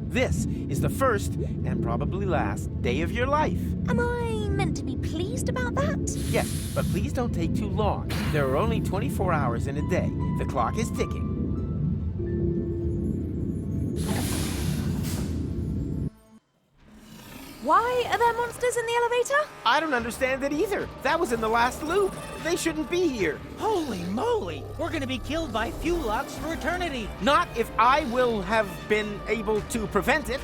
This is the first, and probably last, day of your life. Am I meant to be pleased about that? Yes, but please don't take too long. There are only 24 hours in a day. The clock is ticking. Why are there monsters in the elevator? I don't understand it either. That was in the last loop. They shouldn't be here. Holy moly! We're gonna be killed by Fulux for eternity! Not if I will have been able to prevent it.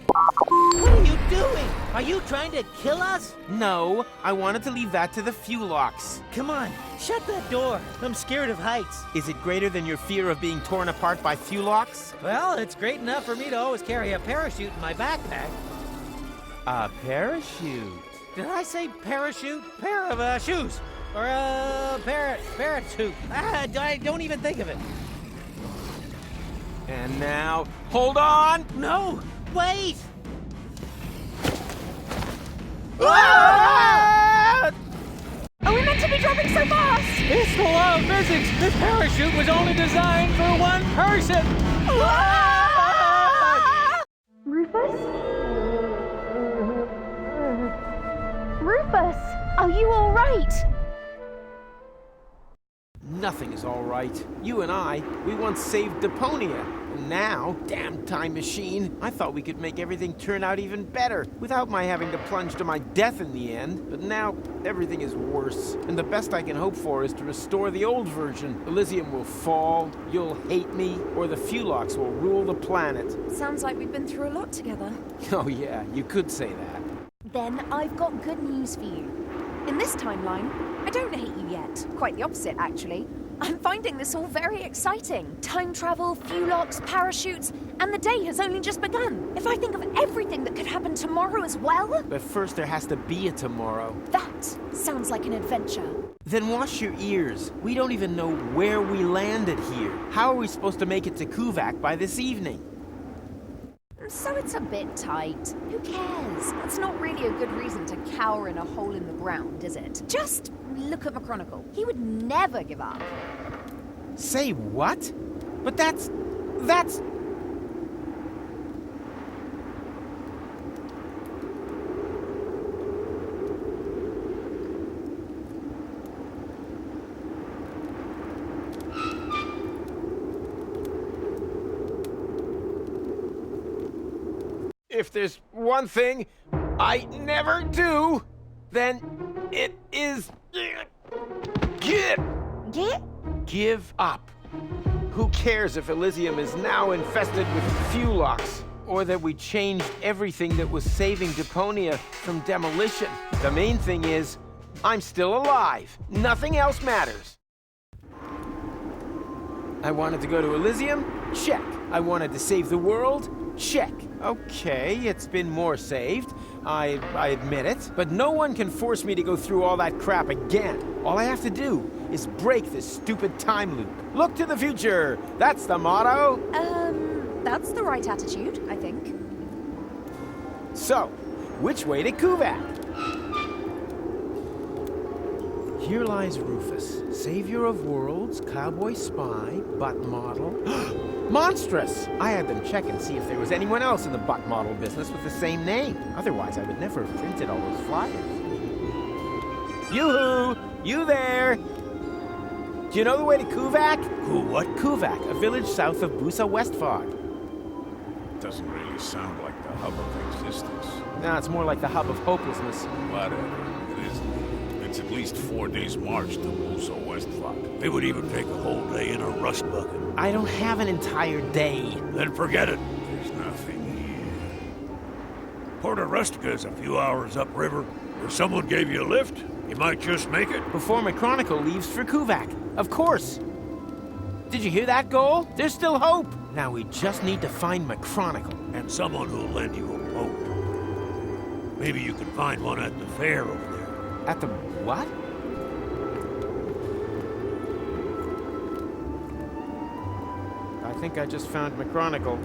What are you doing? Are you trying to kill us? No, I wanted to leave that to the Fulox. Come on, shut that door. I'm scared of heights. Is it greater than your fear of being torn apart by Fulox? Well, it's great enough for me to always carry a parachute in my backpack. A parachute? Did I say parachute? Pair of shoes. Or a parachute. I don't even think of it. And now, hold on! No! Wait! Ah! Are we meant to be dropping so fast? It's the law of physics! This parachute was only designed for one person! Rufus? Rufus, are you all right? Nothing is all right. You and I, we once saved Deponia. And now, damn time machine, I thought we could make everything turn out even better without my having to plunge to my death in the end. But now, everything is worse. And the best I can hope for is to restore the old version. Elysium will fall, you'll hate me, or the Fulox will rule the planet. Sounds like we've been through a lot together. Oh yeah, you could say that. Then I've got good news for you. In this timeline, I don't hate you yet. Quite the opposite, actually. I'm finding this all very exciting. Time travel, Fulox, parachutes, and the day has only just begun. If I think of everything that could happen tomorrow as well... But first there has to be a tomorrow. That sounds like an adventure. Then wash your ears. We don't even know where we landed here. How are we supposed to make it to Kuvak by this evening? So it's a bit tight. Who cares? That's not really a good reason to cower in a hole in the ground, is it? Just look at McChronicle. He would never give up. Say what? But that's... If there's one thing I never do, then it is... Give up. Who cares if Elysium is now infested with Fulox, or that we changed everything that was saving Deponia from demolition? The main thing is, I'm still alive. Nothing else matters. I wanted to go to Elysium? Check. I wanted to save the world? Check. Okay, it's been more saved. I admit it. But no one can force me to go through all that crap again. All I have to do is break this stupid time loop. Look to the future. That's the motto. That's the right attitude, I think. So, which way to Kuvak? Here lies Rufus, savior of worlds, cowboy spy, butt model. Monstrous! I had them check and see if there was anyone else in the butt model business with the same name. Otherwise, I would never have printed all those flyers. Yoo-hoo! You there! Do you know the way to Kuvak? What? Kuvak, a village south of Busa Westfog. Doesn't really sound like the hub of existence. No, it's more like the hub of hopelessness. Whatever. It isn't. It's at least 4 days' march to Busa Westfog. It would even take a whole day in a rust bucket. I don't have an entire day. Then forget it. There's nothing here. Porta Rustica is a few hours upriver. If someone gave you a lift, you might just make it. Before McChronicle leaves for Kuvak. Of course. Did you hear that, Goal? There's still hope. Now we just need to find McChronicle. And someone who'll lend you a boat. Maybe you can find one at the fair over there. At the what? I think I just found McChronicle.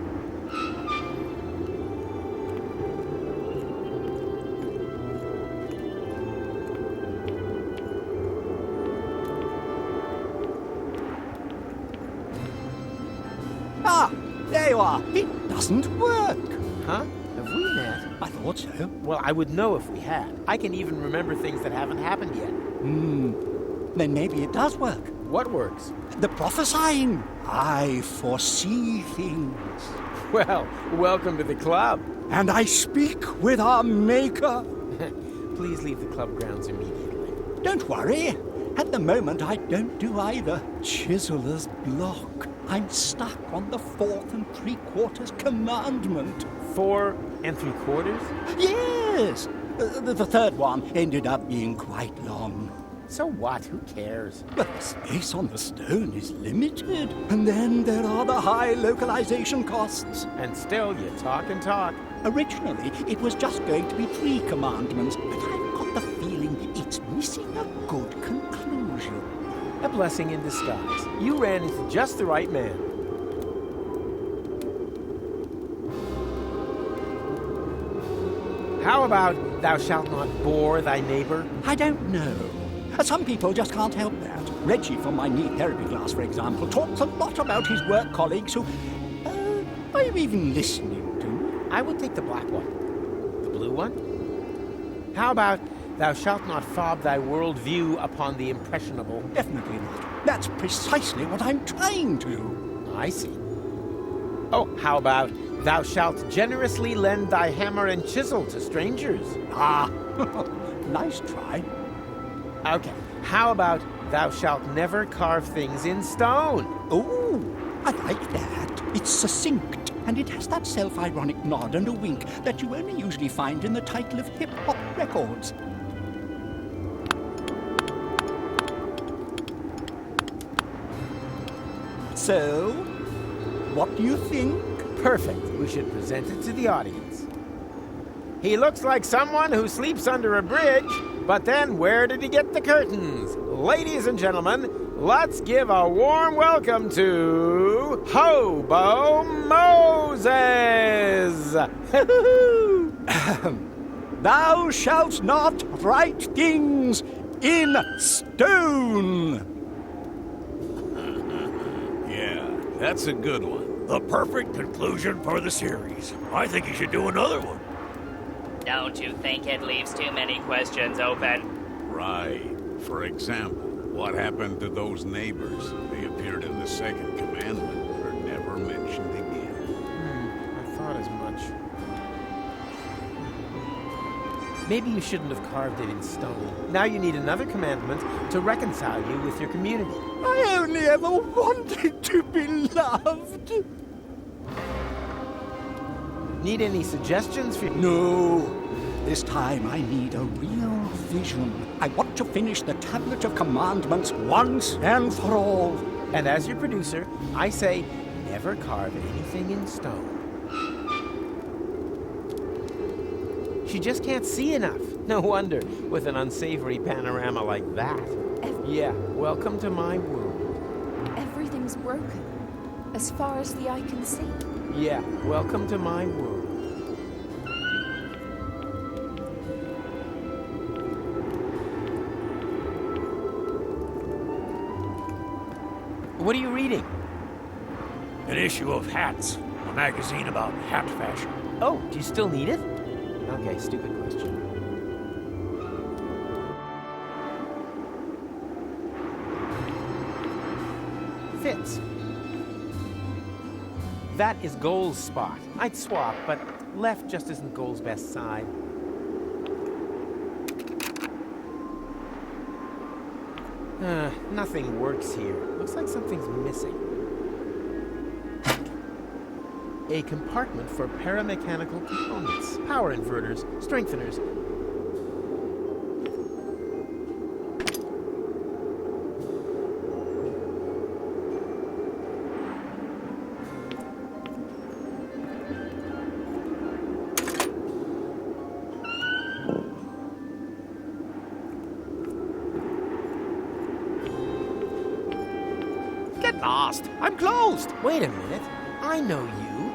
Ah, there you are. It doesn't work. Huh? Have we met? I thought so. Well, I would know if we had. I can even remember things that haven't happened yet. Then maybe it does work. What works? The prophesying. I foresee things. Well, welcome to the club. And I speak with our Maker. Please leave the club grounds immediately. Don't worry. At the moment, I don't do either. Chiseler's block. I'm stuck on the 4 3/4 commandment. 4 3/4? Yes! The third one ended up being quite long. So what? Who cares? But the space on the stone is limited. And then there are the high localization costs. And still, you talk and talk. Originally, it was just going to be 3 commandments, but I've got the feeling it's missing a good conclusion. A blessing in disguise. You ran into just the right man. How about thou shalt not bore thy neighbor? I don't know. Some people just can't help that. Reggie from my knee therapy class, for example, talks a lot about his work colleagues who... are you even listening to? I would take the black one. The blue one? How about thou shalt not fob thy world view upon the impressionable? Definitely not. That's precisely what I'm trying to. I see. Oh, how about thou shalt generously lend thy hammer and chisel to strangers? Ah, nice try. Okay, how about thou shalt never carve things in stone? Oh, I like that. It's succinct, and it has that self-ironic nod and a wink that you only usually find in the title of hip-hop records. So, what do you think? Perfect. We should present it to the audience. He looks like someone who sleeps under a bridge, but then where did he get the curtains? Ladies and gentlemen, let's give a warm welcome to Hobo Moses! Thou shalt not write things in stone! Yeah, that's a good one. The perfect conclusion for the series. I think you should do another one. Don't you think it leaves too many questions open? Right. For example, what happened to those neighbors? They appeared in the second commandment, but are never mentioned again. I thought as much. Maybe you shouldn't have carved it in stone. Now you need another commandment to reconcile you with your community. I only ever wanted to be loved. Need any suggestions for... No. This time I need a real vision. I want to finish the Tablet of Commandments once and for all. And as your producer, I say, never carve anything in stone. She just can't see enough. No wonder, with an unsavory panorama like that. Yeah, welcome to my world. Everything's broken, as far as the eye can see. Yeah, welcome to my world. What are you reading? An issue of Hats, a magazine about hat fashion. Oh, do you still need it? Okay, stupid question. Fits. That is Goal's spot. I'd swap, but left just isn't Goal's best side. Nothing works here. Looks like something's missing. A compartment for paramechanical components, power inverters, strengtheners. Get lost. I'm closed. Wait a minute. I know you.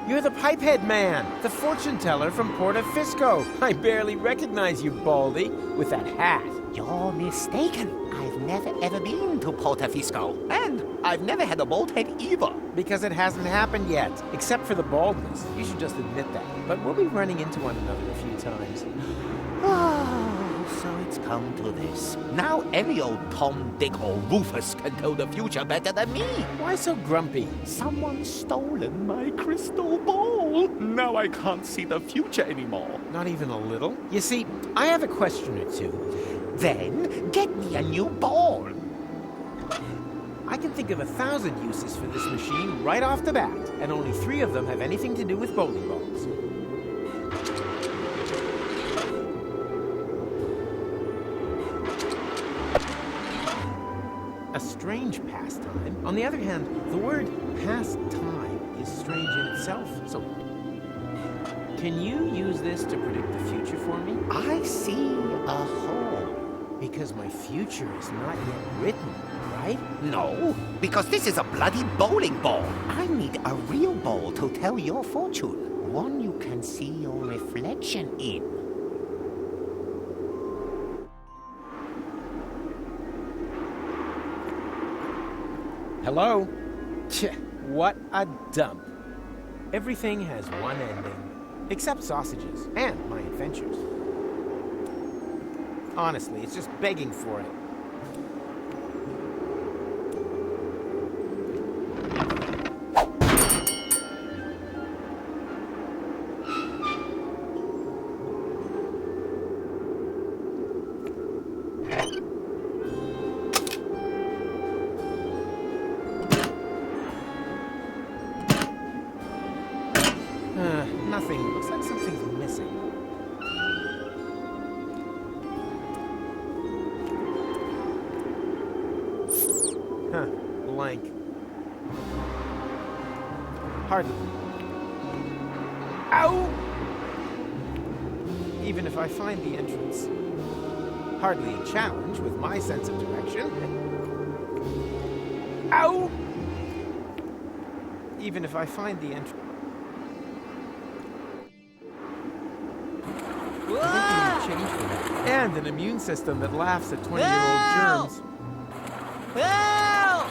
You're the Pipehead Man, the fortune teller from Porta Fisco. I barely recognize you, Baldy, with that hat. You're mistaken. I've never ever been to Porta Fisco. And I've never had a bald head either. Because it hasn't happened yet, except for the baldness. You should just admit that. But we'll be running into one another a few times. Oh, so it's come to this. Now every old Tom, Dick, or Rufus can tell the future better than me. Why so grumpy? Someone's stolen my crystal ball. Now I can't see the future anymore. Not even a little? You see, I have a question or two. Then get me a new ball. I can think of 1,000 uses for this machine right off the bat, and only 3 of them have anything to do with bowling balls. A strange pastime. On the other hand, the word pastime is strange in itself, so... Can you use this to predict the future for me? I see a hole. Because my future is not yet written, right? No, because this is a bloody bowling ball. I need a real ball to tell your fortune. One you can see your reflection in. Hello? Tch, what a dump. Everything has one ending. Except sausages and my adventures. Honestly, it's just begging for it. Nothing. Looks like something's missing. Huh. Blank. Hardly. Ow! Even if I find the entrance. Hardly a challenge with my sense of direction. Ow! Even if I find the entrance. Change for that. And an immune system that laughs at 20-year-old germs. Help!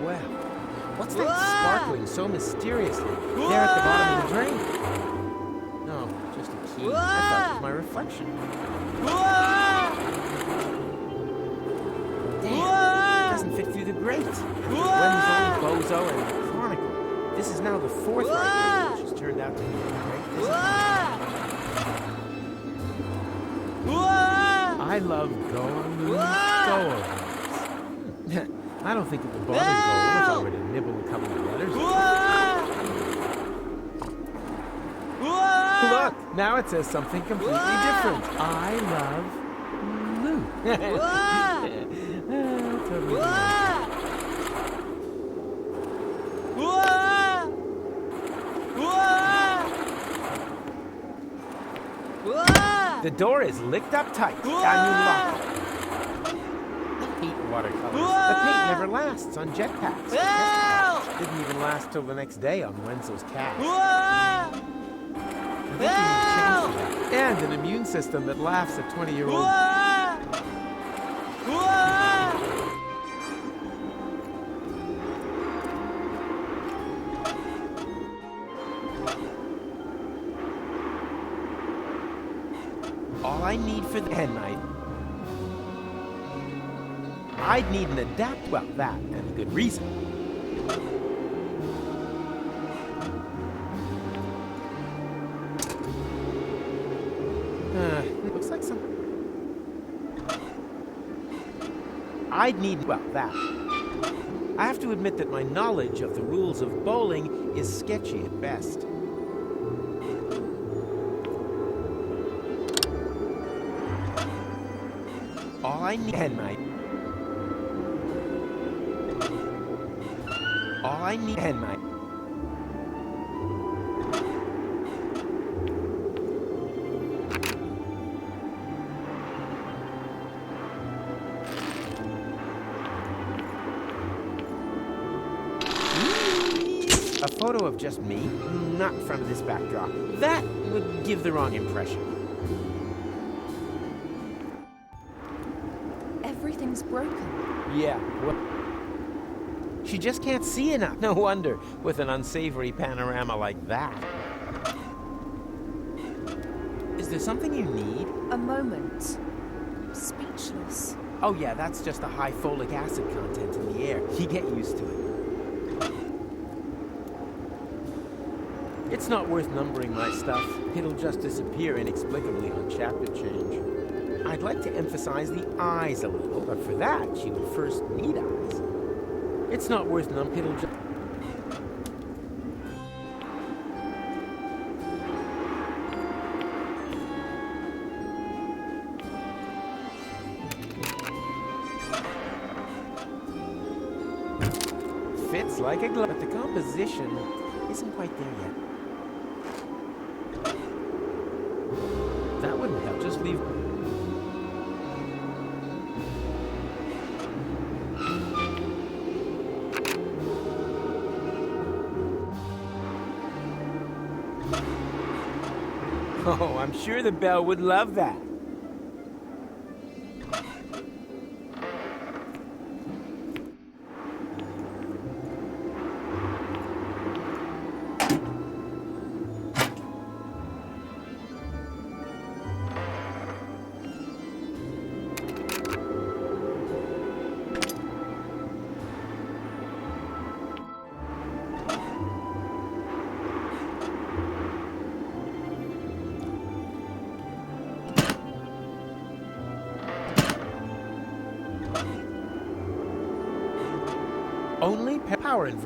Well, what's that sparkling so mysteriously there at the bottom of the drain? No, just a key. I thought it was my reflection. Damn, it doesn't fit through the grate. Wenzel, Bozo, and Chronicle. This is now the 4th right, which has turned out to be a great visit. I love go-arounds. I don't think it would bother to go if I were to nibble a couple of letters. Look, now it says something completely different. I love Lou. Totally. The door is licked up tight, and you lock it. I hate watercolors. The paint never lasts on jetpacks. Didn't even last till the next day on Wenzel's cat. I think you need to change for that. And an immune system that laughs at 20-year-old. All I need for the night, I'd need an adapt. Well, that and a good reason. Looks like some. I'd need. Well, that. I have to admit that my knowledge of the rules of bowling is sketchy at best. All I need, Henmite. All I need, Henmite. A photo of just me, not in front of this backdrop. That would give the wrong impression. machine's broken. Yeah, well, she just can't see enough. No wonder, with an unsavory panorama like that. Is there something you need? A moment. Speechless. Oh yeah, that's just the high folic acid content in the air. You get used to it. It's not worth numbering my stuff. It'll just disappear inexplicably on chapter change. I'd like to emphasize the eyes a little, but for that, she would first need eyes. It's not worth it'll just... Fits like a glove, but the composition isn't quite there yet. That wouldn't help, just leave... Oh, I'm sure the bell would love that. Only power and...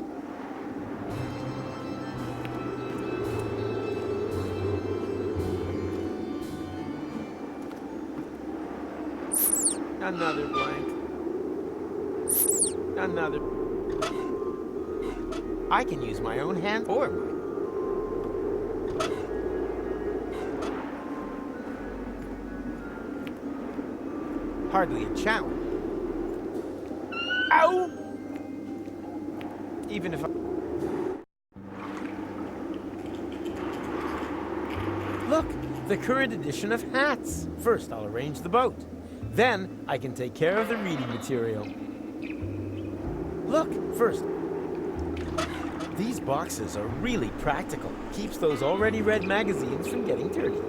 Another blank. Another... I can use my own hand or my... Hardly a challenge. Ow! Even if I... Look! The current edition of hats! First, I'll arrange the boat. Then, I can take care of the reading material. Look! First, these boxes are really practical. Keeps those already read magazines from getting dirty.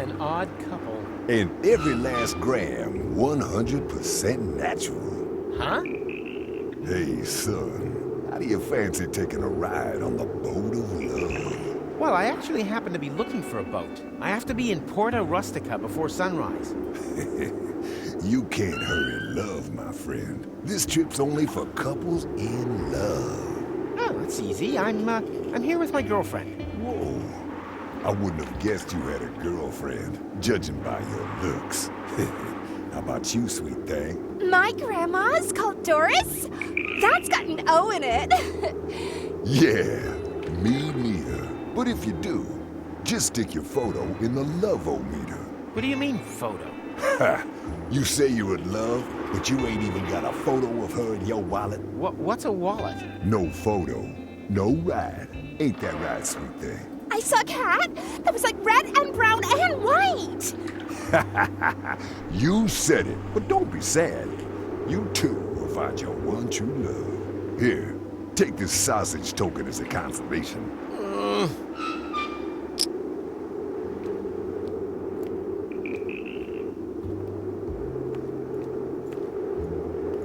An odd couple. And every last gram, 100% natural. Huh? Hey, son, how do you fancy taking a ride on the boat of love? Well, I actually happen to be looking for a boat. I have to be in Porta Rustica before sunrise. You can't hurry love, my friend. This trip's only for couples in love. Oh, that's easy. I'm here with my girlfriend. Whoa. I wouldn't have guessed you had a girlfriend, judging by your looks. How about you, sweet thing? My grandma's called Doris? That's got an O in it. Yeah, me neither. But if you do, just stick your photo in the love-o-meter. What do you mean, photo? Ha! You say you're in love, but you ain't even got a photo of her in your wallet? What's a wallet? No photo, no ride. Ain't that right, sweet thing? I saw a cat that was like red and brown and white. You said it, but don't be sad. You too will find your one true love. Here, take this sausage token as a consolation.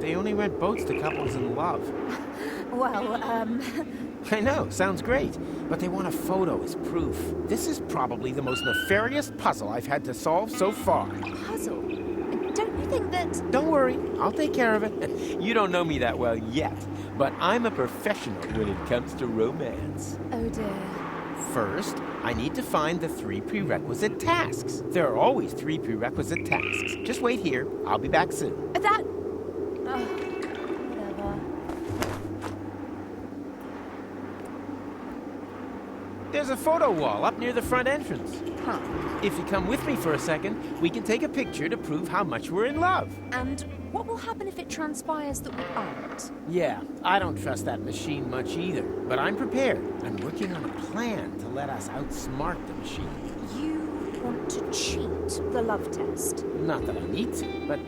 They only rent boats to couples in love. Well, I know, sounds great. But they want a photo as proof. This is probably the most nefarious puzzle I've had to solve so far. puzzle. Don't you think that... Don't worry, I'll take care of it. You don't know me that well yet, but I'm a professional when it comes to romance. Oh dear. First, I need to find the 3 prerequisite tasks. There are always 3 prerequisite tasks. Just wait here. I'll be back soon. That... whatever. There's a photo wall up near the front entrance. Huh. If you come with me for a second, we can take a picture to prove how much we're in love. And what will happen if it transpires that we aren't? Yeah, I don't trust that machine much either, but I'm prepared. I'm working on a plan to let us outsmart the machine. You want to cheat the love test? Not that I need to, but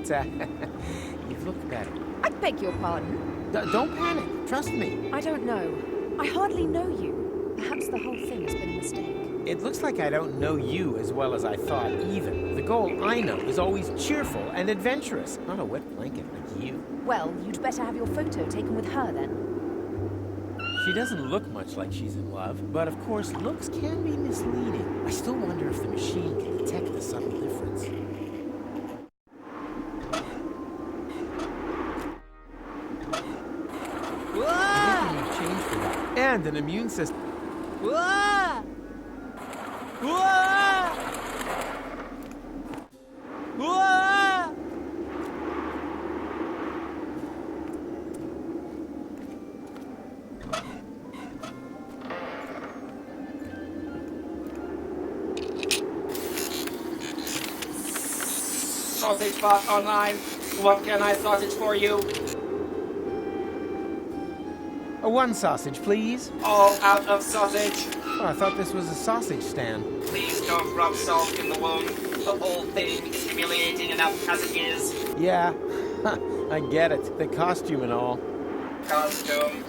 you've looked better. I beg your pardon? Don't panic. Trust me. I don't know. I hardly know you. Perhaps the whole thing has been a mistake. It looks like I don't know you as well as I thought either. The goal I know is always cheerful and adventurous, not a wet blanket like you. Well, you'd better have your photo taken with her then. She doesn't look much like she's in love, but of course looks can be misleading. I still wonder if the machine can detect the subtle difference. I think we need change for that. And an immune system. Whoa! Whoa! Whoa! Sausage bot online. What can I sausage for you? One sausage, please. All out of sausage. Oh, I thought this was a sausage stand. Please don't rub salt in the wound. The whole thing is humiliating enough as it is. Yeah, I get it. The costume and all. Costume.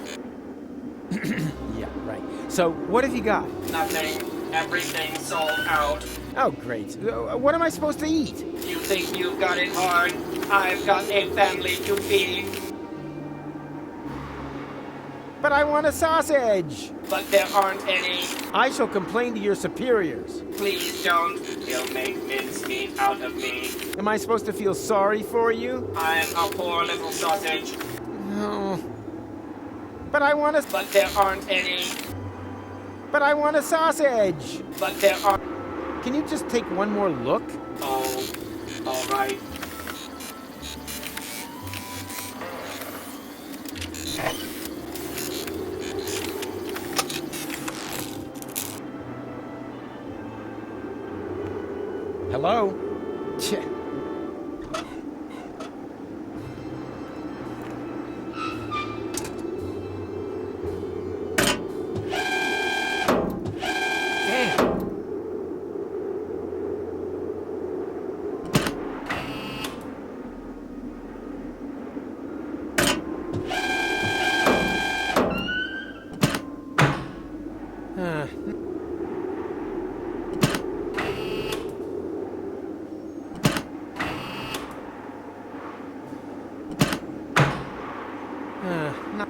Yeah, right. So, what have you got? Nothing. Everything sold out. Oh, great. What am I supposed to eat? You think you've got it hard? I've got a family to feed. But I want a sausage! But there aren't any. I shall complain to your superiors. Please don't. They'll make mincemeat out of me. Am I supposed to feel sorry for you? I'm a poor little sausage. No. But I want a... But there aren't any. But I want a sausage! But there are... Can you just take one more look? Oh, all right. Hello? Tch. Damn. No.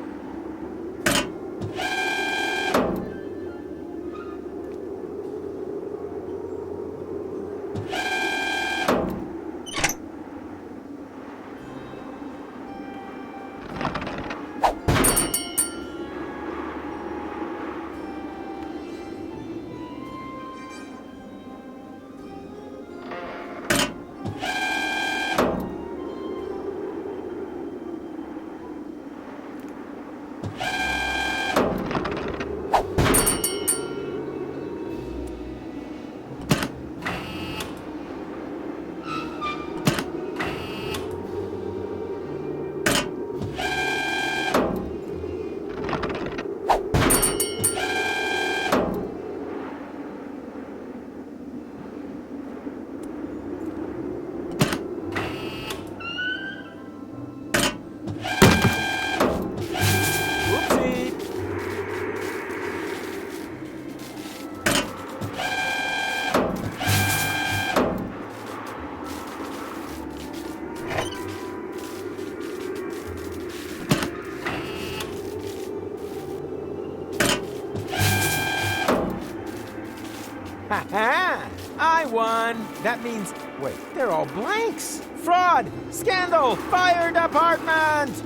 Ha-ha! I won! That means... Wait, they're all blanks! Fraud! Scandal! Fire department!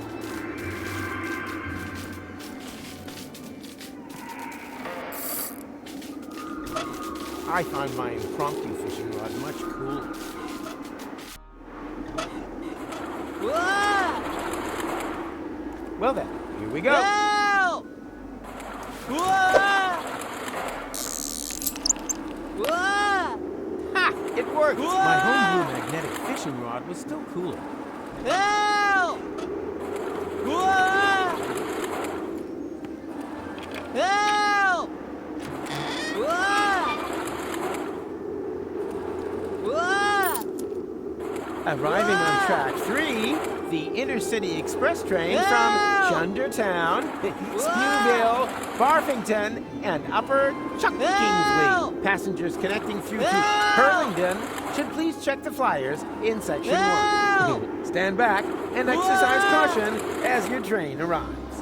I find my impromptu fishing rod much cooler. Whoa! Well then, here we go. Help! Whoa! Whoa! Ha! It worked! Whoa! My homebrew magnetic fishing rod was still cooler. Help! Whoa! Help! Whoa! Arriving on track 3, the Intercity Express train from Chundertown, Spewville, Barfington, and Upper Chuck Kingsley. Passengers connecting through to Hurlingdon should please check the flyers in section 1. Stand back and exercise caution as your train arrives.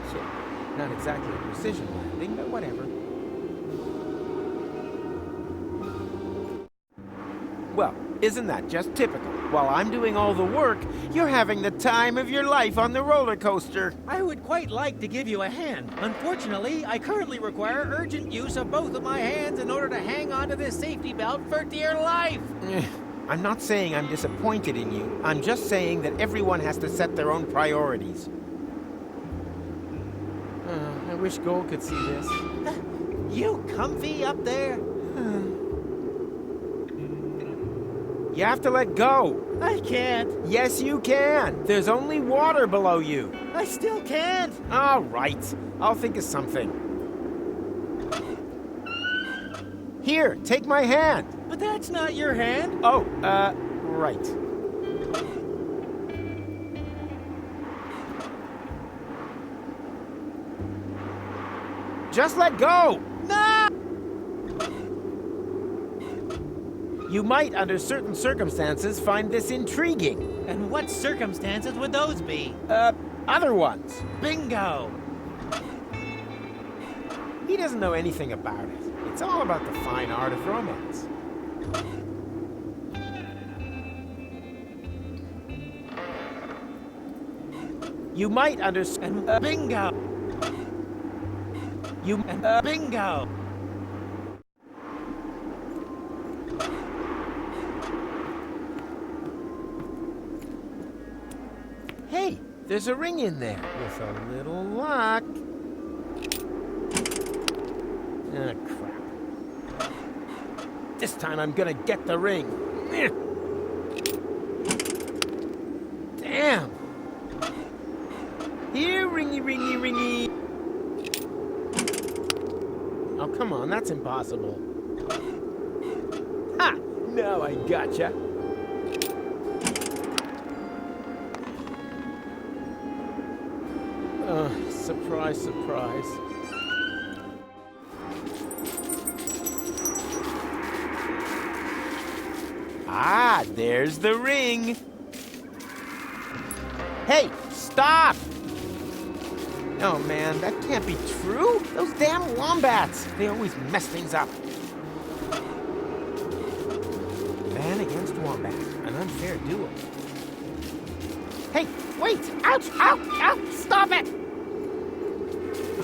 So, not exactly a precision landing, but whatever. Well, isn't that just typical? While I'm doing all the work, you're having the time of your life on the roller coaster. I would quite like to give you a hand. Unfortunately, I currently require urgent use of both of my hands in order to hang onto this safety belt for dear life. I'm not saying I'm disappointed in you. I'm just saying that everyone has to set their own priorities. I wish Gold could see this. You comfy up there? You have to let go. I can't. Yes, you can. There's only water below you. I still can't. All right. I'll think of something. Here, take my hand. But that's not your hand. Oh, right. Just let go. No! You might, under certain circumstances, find this intriguing. And what circumstances would those be? Other ones. Bingo! He doesn't know anything about it. It's all about the fine art of romance. You might understand. Bingo! Bingo! Hey, there's a ring in there. With a little luck. Ah, crap. This time I'm gonna get the ring. Damn. Here, ringy, ringy, ringy. Oh, come on, that's impossible. Ha! Now I gotcha. Surprise, surprise. Ah, there's the ring. Hey, stop! Oh man, that can't be true. Those damn wombats. They always mess things up. Man against wombat. An unfair duel. Hey, wait! Ouch! Ouch! Ouch! Stop it!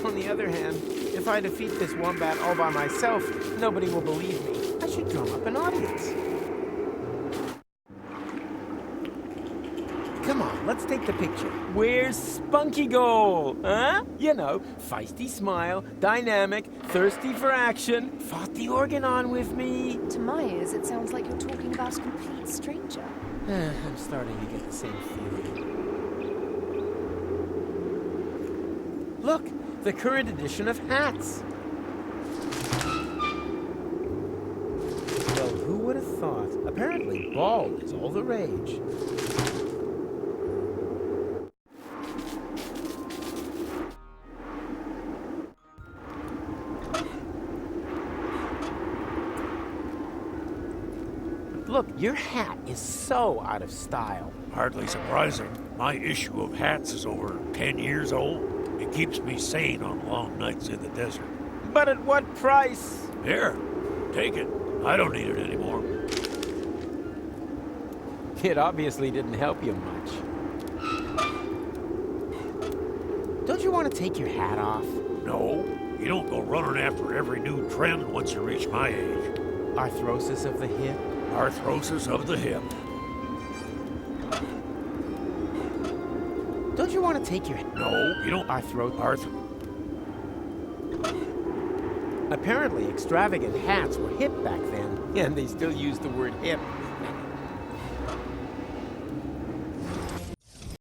On the other hand, if I defeat this wombat all by myself, nobody will believe me. I should drum up an audience. Come on, let's take the picture. Where's Spunky Goal? Huh? You know, feisty smile, dynamic, thirsty for action, fought the Organon with me. To my ears, it sounds like you're talking about a complete stranger. I'm starting to get the same feeling. Look, the current edition of hats. Well, who would have thought? Apparently, bald is all the rage. Look, your hat is so out of style. Hardly surprising. My issue of hats is over 10 years old. It keeps me sane on long nights in the desert. But at what price? Here, take it. I don't need it anymore. It obviously didn't help you much. Don't you want to take your hat off? No, you don't go running after every new trend once you reach my age. Arthrosis of the hip? Arthrosis of the hip. Don't you want to take your... No, you don't. Apparently, extravagant hats were hip back then, and they still use the word hip.